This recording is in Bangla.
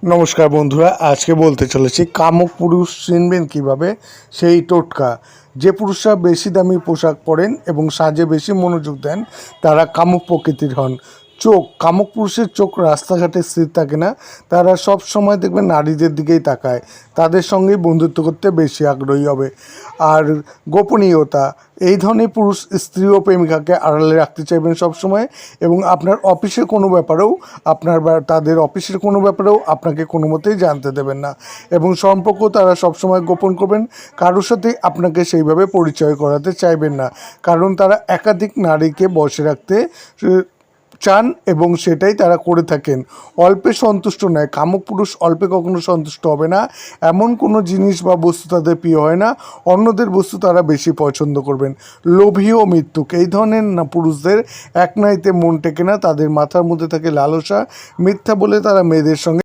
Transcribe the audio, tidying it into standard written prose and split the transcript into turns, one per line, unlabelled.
নমস্কার বন্ধুরা, আজকে বলতে চলেছি কামুক পুরুষ চিনবেন কিভাবে। সেই টোটকা। যে পুরুষরা বেশি দামি পোশাক পরেন এবং সাজে বেশি মনোযোগ দেন তারা কামুক প্রকৃতির হন। চোখ, কামুক পুরুষের চোখ রাস্তাঘাটে স্থির থাকে না, তারা সব সময় দেখবেন নারীদের দিকেই তাকায়, তাদের সঙ্গেই বন্ধুত্ব করতে বেশি আগ্রহী হবে। আর গোপনীয়তা, এই ধরনের পুরুষ স্ত্রী ও প্রেমিকাকে আড়ালে রাখতে চাইবেন সবসময়, এবং আপনার অফিসের কোনো ব্যাপারেও তাদের অফিসের কোনো ব্যাপারেও আপনাকে কোনো মতেই জানতে দেবেন না, এবং সম্পর্ক তারা সবসময় গোপন করবেন। কারোর সাথে আপনাকে সেইভাবে পরিচয় করাতে চাইবেন না, কারণ তারা একাধিক নারীকে বশে রাখতে চান এবং সেটাই তারা করে থাকেন। অল্পে সন্তুষ্ট নয়, কামুক পুরুষ অল্পে কখনো সন্তুষ্ট হবে না। এমন কোনো জিনিস বা বস্তু তাদের প্রিয় হয় না, অন্যদের বস্তু তারা বেশি পছন্দ করবেন। লোভী ও মৃত্যুক, এই ধরনের পুরুষদের এক নাইতে মন টেকে না, তাদের মাথার মধ্যে থাকে লালসা। মিথ্যা বলে তারা মেয়েদের সঙ্গে